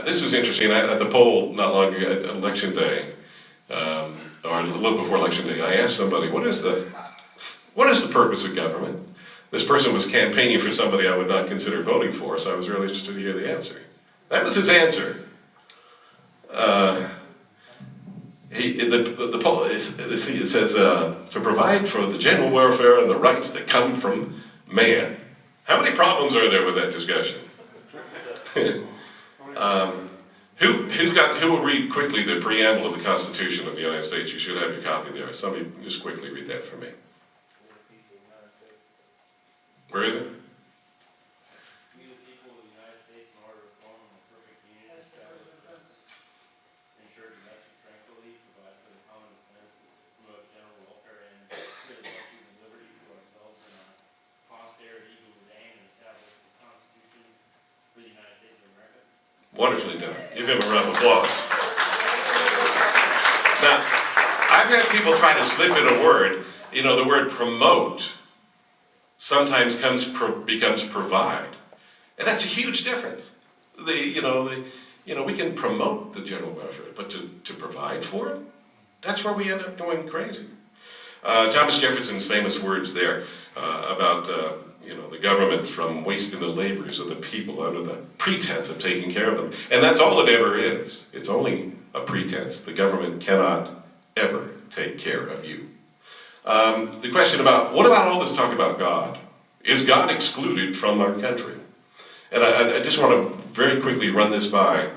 This is interesting. At the poll not long ago, at Election Day, or a little before Election Day, I asked somebody, what is the purpose of government? This person was campaigning for somebody I would not consider voting for, so I was really interested to hear the answer. That was his answer. The poll, it says, to provide for the general welfare and the rights that come from man. How many problems are there with that discussion? Who will read quickly the preamble of the Constitution of the United States? You should have your copy there. Somebody just quickly read that for me. Where is it? We the people of the United States in order to form a perfect union, ensure domestic tranquility, provide for the common defense, promote general welfare, and give justice and liberty to ourselves and our posterity who would aim and establish the Constitution for the United States of America. Wonderfully done. Give him a round of applause. Now, I've had people try to slip in a word. You know, the word promote sometimes becomes provide. And that's a huge difference. We can promote the general welfare, but to provide for it, that's where we end up going crazy. Thomas Jefferson's famous words there about the government from wasting the labors of the people under the pretense of taking care of them. And that's all it ever is. It's only a pretense. The government cannot ever take care of you. The question about, what about all this talk about God? Is God excluded from our country? And I just want to very quickly run this by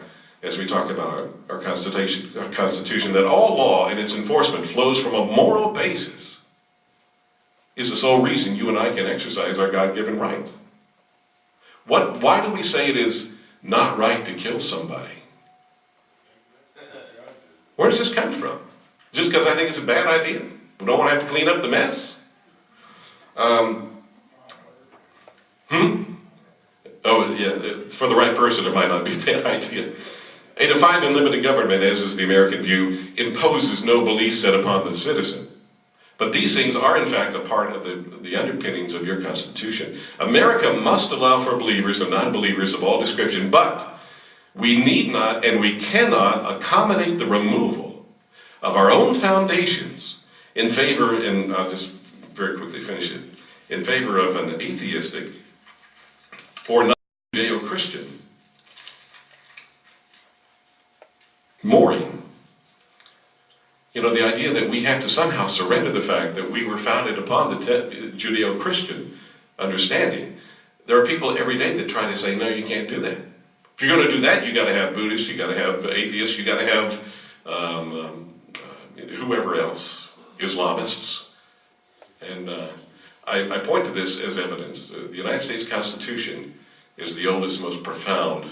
as we talk about our Constitution, that all law and its enforcement flows from a moral basis. Is the sole reason you and I can exercise our God-given rights. Why do we say it is not right to kill somebody? Where does this come from? Just because I think it's a bad idea? We don't want to have to clean up the mess? Oh, yeah, for the right person, it might not be a bad idea. A defined and limited government, as is the American view, imposes no belief set upon the citizen. But these things are, in fact, a part of the underpinnings of your Constitution. America must allow for believers and non-believers of all description, but we need not and we cannot accommodate the removal of our own foundations in favor, and I'll just very quickly finish it, in favor of an atheistic or non-Judeo-Christian mooring. You know, the idea that we have to somehow surrender the fact that we were founded upon the Judeo-Christian understanding. There are people every day that try to say, no, you can't do that. If you're going to do that, you got to have Buddhists, you got to have atheists, you got to have whoever else, Islamists. And I point to this as evidence. The United States Constitution is the oldest, most profound,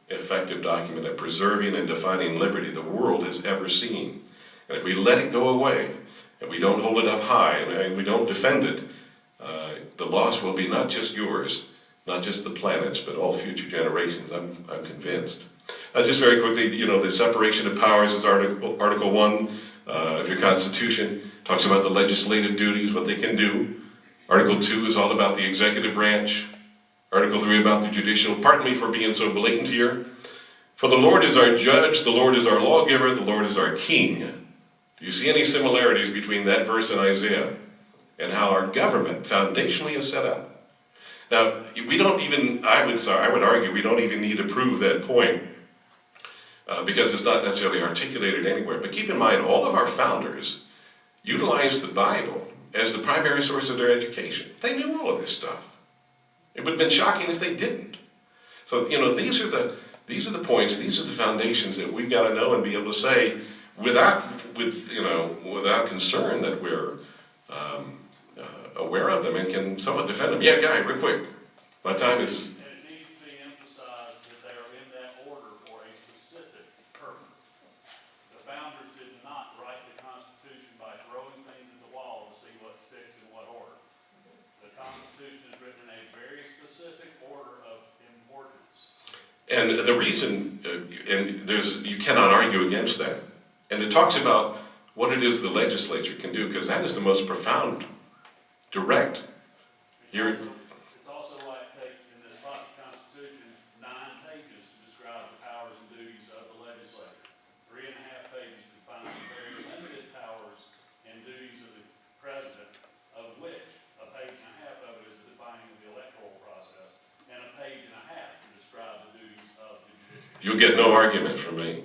effective document at preserving and defining liberty the world has ever seen. And if we let it go away, and we don't hold it up high, and we don't defend it, the loss will be not just yours, not just the planet's, but all future generations. I'm convinced. Just very quickly, you know, the separation of powers is Article 1 of your Constitution. Talks about the legislative duties, what they can do. Article 2 is all about the executive branch. Article 3 about the judicial. Pardon me for being so blatant here. For the Lord is our judge, the Lord is our lawgiver, the Lord is our king. Do you see any similarities between that verse in Isaiah and how our government foundationally is set up? Now, we don't even, I would argue, we don't even need to prove that point because it's not necessarily articulated anywhere. But keep in mind, all of our founders utilized the Bible as the primary source of their education. They knew all of this stuff. It would have been shocking if they didn't. So, you know, these are the points, these are the foundations that we've got to know and be able to say without concern that we're aware of them and can somewhat defend them. Yeah, Guy, real quick. My time is... And it needs to be emphasized that they are in that order for a specific purpose. The founders did not write the Constitution by throwing things at the wall to see what sticks in what order. The Constitution is written in a very specific order of importance. And the reason, you cannot argue against that. And it talks about what it is the legislature can do, because that is the most profound, direct. It's also why it takes in this Constitution 9 pages to describe the powers and You'll get no argument from me.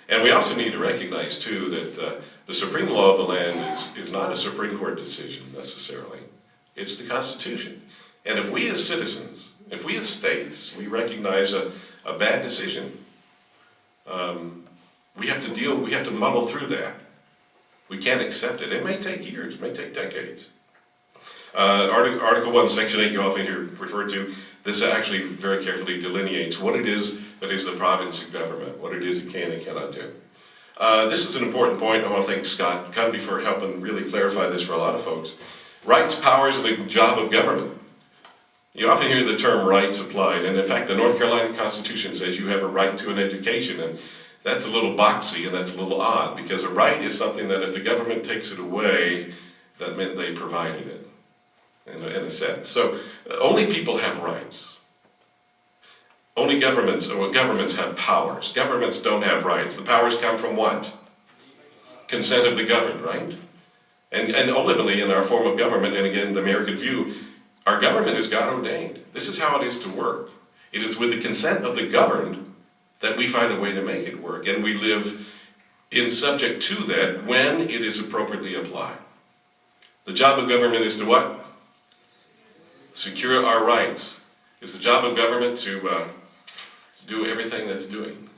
And we also need to recognize, too, that the supreme law of the land is not a Supreme Court decision, necessarily. It's the Constitution. And if we as citizens, if we as states, we recognize a bad decision, we have to muddle through that. We can't accept it. It may take years, it may take decades. Article 1, Section 8, you often hear referred to, this actually very carefully delineates what it is that is the province of government, what it is it can and cannot do. This is an important point. I want to thank Scott Cunby for helping really clarify this for a lot of folks. Rights, powers, and the job of government. You often hear the term rights applied, and in fact the North Carolina Constitution says you have a right to an education, and that's a little boxy and that's a little odd, because a right is something that if the government takes it away, that meant they provided it, in a sense. So only people have rights. Only governments have powers. Governments don't have rights. The powers come from what? Consent of the governed, right? And ultimately, in our form of government, and again, the American view, our government is God ordained. This is how it is to work. It is with the consent of the governed that we find a way to make it work, and we live in subject to that when it is appropriately applied. The job of government is to what? Secure our rights. Is the job of government to do everything that's doing?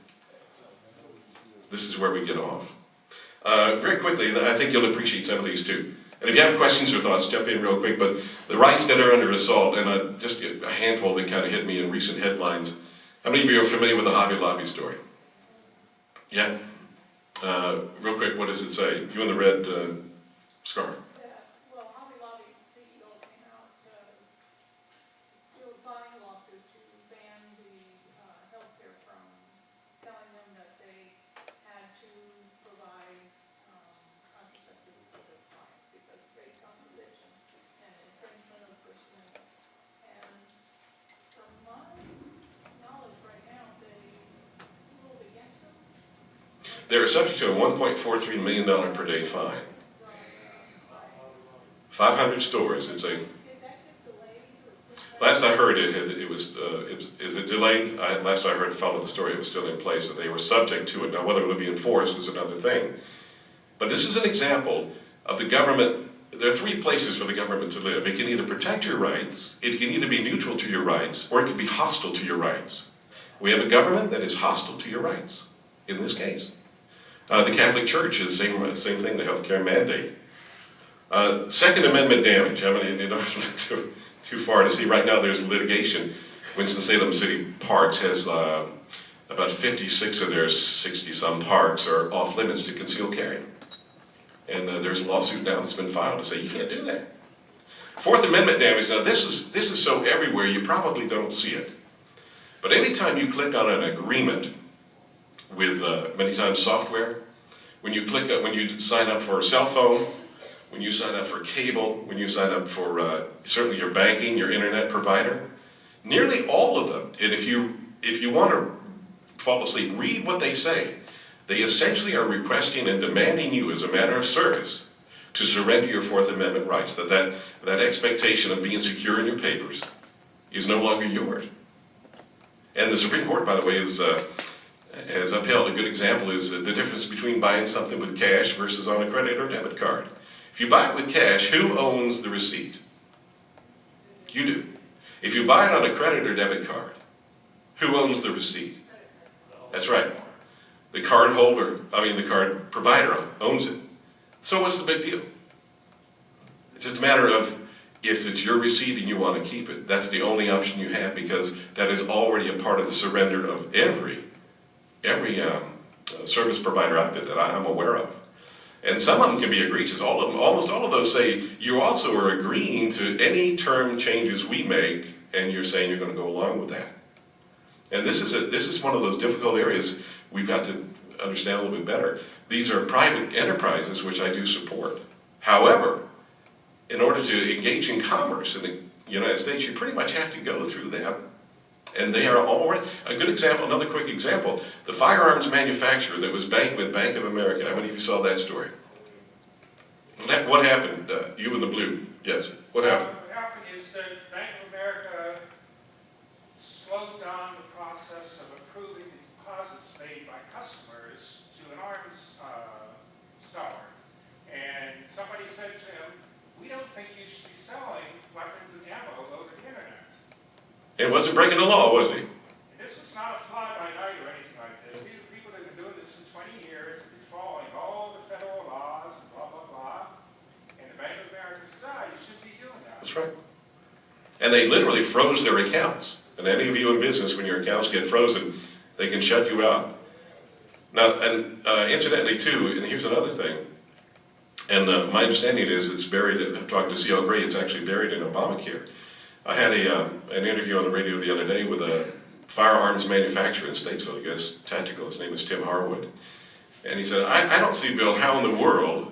This is where we get off. Very quickly, and I think you'll appreciate some of these too. And if you have questions or thoughts, jump in real quick, but the rights that are under assault, and just a handful that kind of hit me in recent headlines. How many of you are familiar with the Hobby Lobby story? Yeah? Real quick, what does it say? You in the red scarf. Well, Hobby Lobby CEO came out, filing a lawsuit to ban the healthcare firm, telling them that they had to provide contraceptives for their clients because based on religion and infringement of the First Amendment. And from my knowledge right now, they ruled against them. They're subject to a $1.43 million per day fine. 500 stores. It's a. Last I heard is it delayed? Last I heard, followed the story, it was still in place, and they were subject to it. Now, whether it would be enforced is another thing. But this is an example of the government. There are three places for the government to live. It can either protect your rights, it can either be neutral to your rights, or it can be hostile to your rights. We have a government that is hostile to your rights, in this case. The Catholic Church is the same thing, the healthcare mandate. Second Amendment damage. I mean, you don't have to look too far to see. Right now there's litigation. Winston-Salem City Parks has about 56 of their 60-some parks are off limits to concealed carry. And there's a lawsuit now that's been filed to say you can't do that. Fourth Amendment damage. Now this is so everywhere you probably don't see it. But anytime you click on an agreement with many times software, when you sign up for a cell phone, when you sign up for cable, when you sign up for certainly your banking, your internet provider, nearly all of them, and if you want to fall asleep, read what they say. They essentially are requesting and demanding you as a matter of service to surrender your Fourth Amendment rights, that expectation of being secure in your papers is no longer yours. And the Supreme Court, by the way, has upheld. A good example is the difference between buying something with cash versus on a credit or debit card. If you buy it with cash, who owns the receipt? You do. If you buy it on a credit or debit card, who owns the receipt? That's right. The card provider owns it. So what's the big deal? It's just a matter of if it's your receipt and you want to keep it, that's the only option you have, because that is already a part of the surrender of every service provider out there that I'm aware of. And some of them can be egregious. All of them, almost all of those say, you also are agreeing to any term changes we make, and you're saying you're going to go along with that. And this is one of those difficult areas we've got to understand a little bit better. These are private enterprises, which I do support. However, in order to engage in commerce in the United States, you pretty much have to go through them. And they are already, a good example, another quick example, the firearms manufacturer that was banked with Bank of America. How many of you saw that story? What happened? You in the blue. Yes. What happened? What happened is that Bank of America slowed down the process of approving the deposits made by customers to an arms seller. And somebody said to him, we don't think you should be selling weapons and ammo over the internet. It wasn't breaking the law, was he? And this was not a fly-by-night or anything like this. These are people that have been doing this for 20 years, and been following all the federal laws and blah, blah, blah. And the Bank of America says, you shouldn't be doing that. That's right. And they literally froze their accounts. And any of you in business, when your accounts get frozen, they can shut you out. Now, and incidentally too, and here's another thing, and my understanding is it's buried, I'm talking to C.L. Gray, it's actually buried in Obamacare. I had an interview on the radio the other day with a firearms manufacturer in Statesville, I guess, tactical, his name is Tim Harwood. And he said, I don't see, Bill, how in the world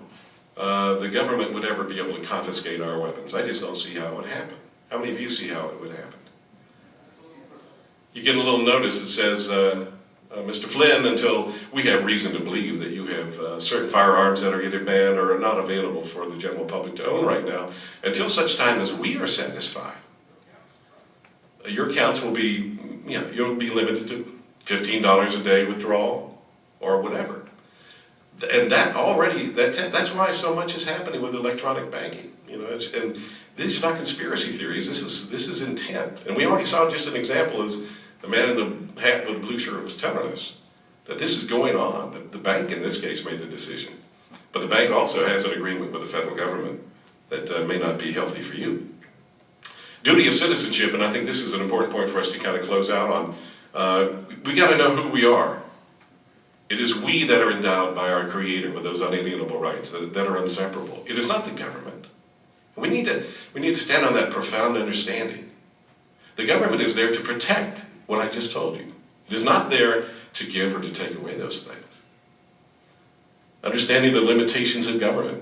the government would ever be able to confiscate our weapons. I just don't see how it would happen. How many of you see how it would happen? You get a little notice that says, Mr. Flynn, until we have reason to believe that you have certain firearms that are either banned or are not available for the general public to own right now, until such time as we are satisfied, your accounts will be, you'll be limited to $15 a day withdrawal or whatever. And that already, that's why so much is happening with electronic banking. And these are not conspiracy theories. This is intent. And we already saw just an example as the man in the hat with the blue shirt was telling us that this is going on. The bank in this case made the decision. But the bank also has an agreement with the federal government that may not be healthy for you. Duty of citizenship, and I think this is an important point for us to kind of close out on. We got to know who we are. It is we that are endowed by our Creator with those unalienable rights that are inseparable. It is not the government. We need to stand on that profound understanding. The government is there to protect what I just told you. It is not there to give or to take away those things. Understanding the limitations of government.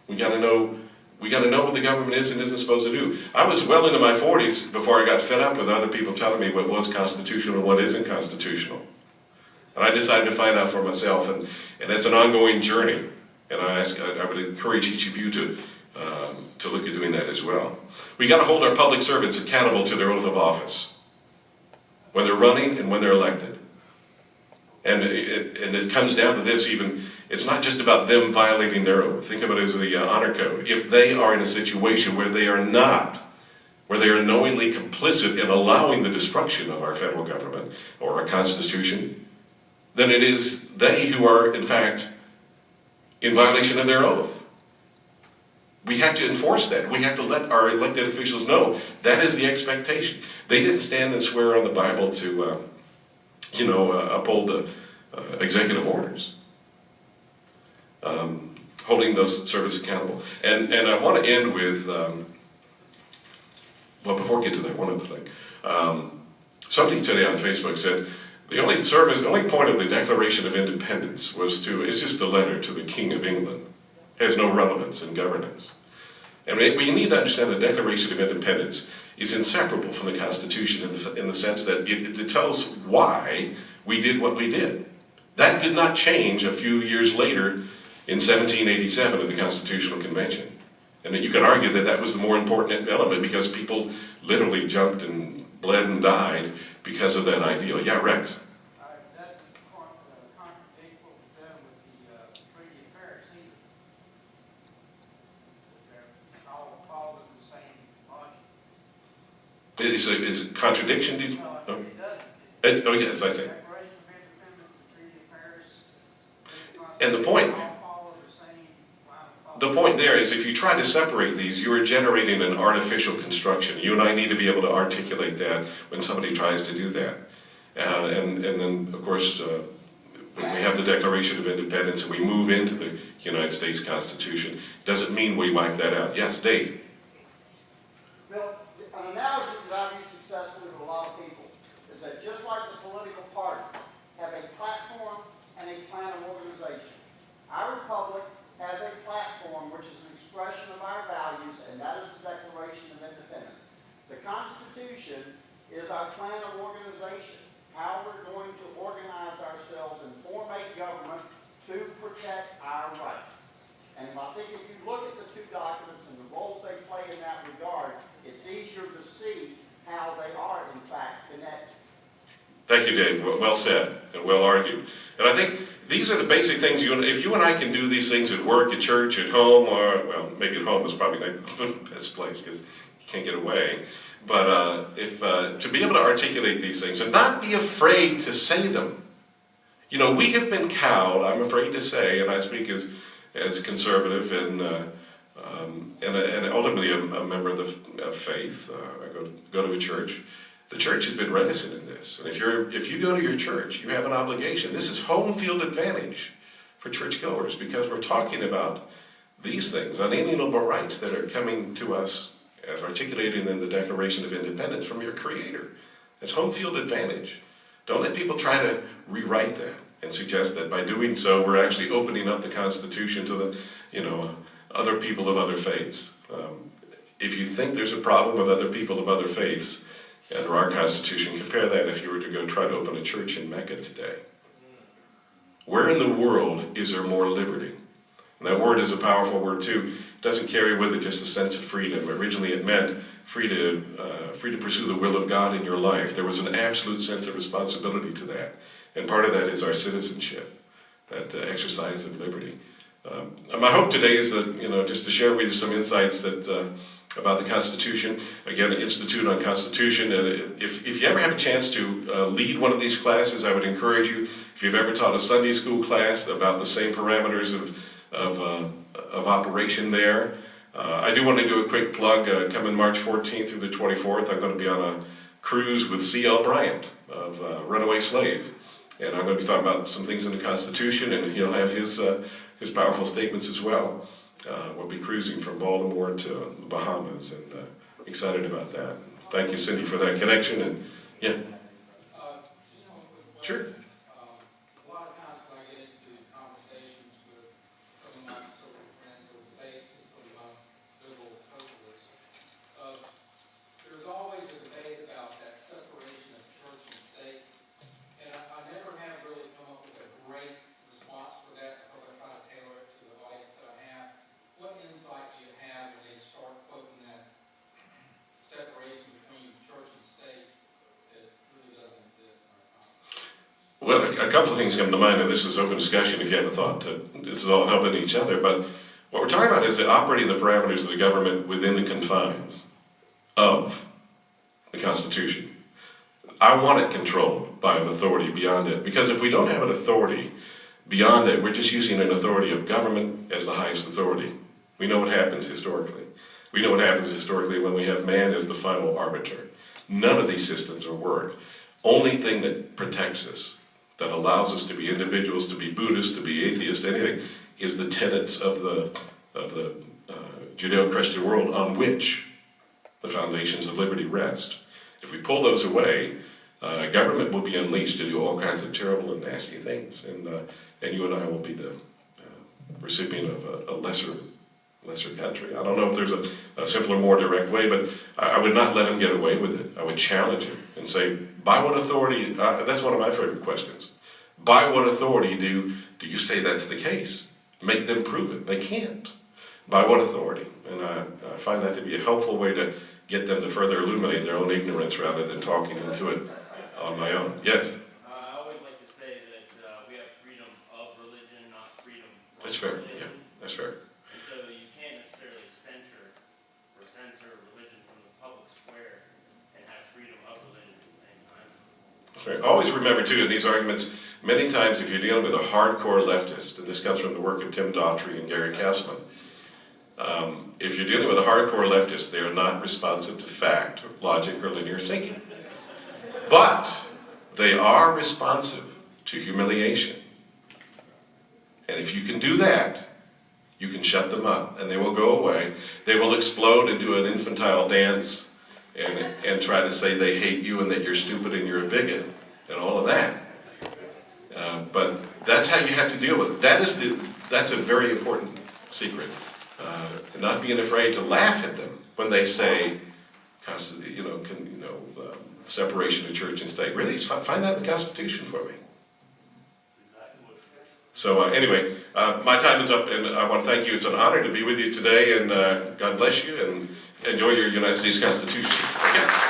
We got to know what the government is and isn't supposed to do. I was well into my 40s before I got fed up with other people telling me what was constitutional and what isn't constitutional. And I decided to find out for myself, and it's an ongoing journey. And I would encourage each of you to look at doing that as well. We got to hold our public servants accountable to their oath of office, when they're running and when they're elected. And it comes down to this even, it's not just about them violating their oath. Think of it as the honor code. If they are in a situation where they are knowingly complicit in allowing the destruction of our federal government or our Constitution, then it is they who are, in fact, in violation of their oath. We have to enforce that. We have to let our elected officials know that is the expectation. They didn't stand and swear on the Bible to, uphold the executive orders. Holding those servants accountable. And I want to end with, before I get to that, one other thing. Somebody today on Facebook said, the only point of the Declaration of Independence it's just a letter to the King of England. It has no relevance in governance. And we need to understand the Declaration of Independence is inseparable from the Constitution in the sense that it tells why we did what we did. That did not change a few years later in 1787 at the Constitutional Convention. And that you could argue that that was the more important element because people literally jumped and bled and died because of that ideal. Yeah, Rex? That's contradict what was done with the Treaty of Paris either. They're all following the same logic. Is it contradiction? No, I said it doesn't. Oh, yes, I say. Declaration of Independence, the Treaty of Paris. And the point, all follow the same line of thought. the point there is if you try to separate these, you are generating an artificial construction. You and I need to be able to articulate that when somebody tries to do that. And then, of course, when we have the Declaration of Independence and we move into the United States Constitution, doesn't mean we wipe that out. Yes, Dave? Bill, an analogy that I've used successfully with a lot of people is that just like the political parties have a platform and a plan of organization, our republic has a platform which is an expression of our values, and that is the Declaration of Independence. The Constitution is our plan of organization, how we're going to organize ourselves and form a government to protect our rights. And I think if you look at the two documents and the roles they play in that regard, it's easier to see how they are, in fact, connected. Thank Thank you, Dave. Well said and well argued. And I think these are the basic things. If you and I can do these things at work, at church, at home, or, well, maybe at home is probably not the best place because you can't get away. But to be able to articulate these things and not be afraid to say them. You know, we have been cowed, I'm afraid to say, and I speak as a conservative and ultimately a member of faith. I go to a church. The church has been reticent in this. And if you go to your church, you have an obligation. This is home field advantage for churchgoers because we're talking about these things, unalienable rights that are coming to us as articulated in the Declaration of Independence from your Creator. It's home field advantage. Don't let people try to rewrite that and suggest that by doing so we're actually opening up the Constitution to the, other people of other faiths. If you think there's a problem with other people of other faiths under our Constitution, compare that if you were to go try to open a church in Mecca today. Where in the world is there more liberty? And that word is a powerful word too. It doesn't carry with it just a sense of freedom. Originally it meant free to pursue the will of God in your life. There was an absolute sense of responsibility to that. And part of that is our citizenship, that exercise of liberty. My hope today is that, just to share with you some insights that about the Constitution. Again, an Institute on Constitution. If you ever have a chance to lead one of these classes, I would encourage you, if you've ever taught a Sunday school class about the same parameters of operation there. I do want to do a quick plug. Coming March 14th through the 24th, I'm going to be on a cruise with C.L. Bryant of Runaway Slave. And I'm going to be talking about some things in the Constitution, and he'll have his powerful statements as well. We'll be cruising from Baltimore to the Bahamas, and excited about that. Thank you, Cindy, for that connection. And yeah, Just one quick question. Sure. A lot of times when I get into conversations with some of my conservative friends or debates with some of my liberal cohorts, there's always a debate about that separation of church and state. And I never have really come up with a great response for that because I try to tailor it to the audience that I have. What insight do you have when they start quoting that separation between church and state that really doesn't exist in our Constitution? well, a couple of things come to mind, and this is open discussion if you have a thought. This is all helping each other, but what we're talking about is operating the parameters of the government within the confines of the Constitution. I want it controlled by an authority beyond it, because if we don't have an authority beyond it, we're just using an authority of government as the highest authority. We know what happens historically. We know what happens historically when we have man as the final arbiter. None of these systems will work. Only thing that protects us, that allows us to be individuals, to be Buddhist, to be atheist, anything, is the tenets of the Judeo-Christian world on which the foundations of liberty rest. If we pull those away, government will be unleashed to do all kinds of terrible and nasty things, and you and I will be the recipient of a lesser country. I don't know if there's a simpler, more direct way, but I would not let him get away with it. I would challenge him and say, by what authority, that's one of my favorite questions. By what authority do you say that's the case? Make them prove it. They can't. By what authority? And I find that to be a helpful way to get them to further illuminate their own ignorance rather than talking into it on my own. Yes? I always like to say that we have freedom of religion, not freedom from That's fair. religion. Yeah, that's fair. And so you can't necessarily censor religion from the public square and have freedom of religion at the same time. That's fair. Always remember, too, in these arguments, many times if you're dealing with a hardcore leftist, and this comes from the work of Tim Daughtry and Gary Kasman, if you're dealing with a hardcore leftist, they are not responsive to fact, logic, or linear thinking. But they are responsive to humiliation. And if you can do that, you can shut them up, and they will go away. They will explode and do an infantile dance and try to say they hate you and that you're stupid and you're a bigot and all of that. But that's how you have to deal with it. That's a very important secret. Not being afraid to laugh at them when they say, separation of church and state. Really, find that in the Constitution for me. So anyway, my time is up, and I want to thank you. It's an honor to be with you today, and God bless you, and enjoy your United States Constitution. Okay.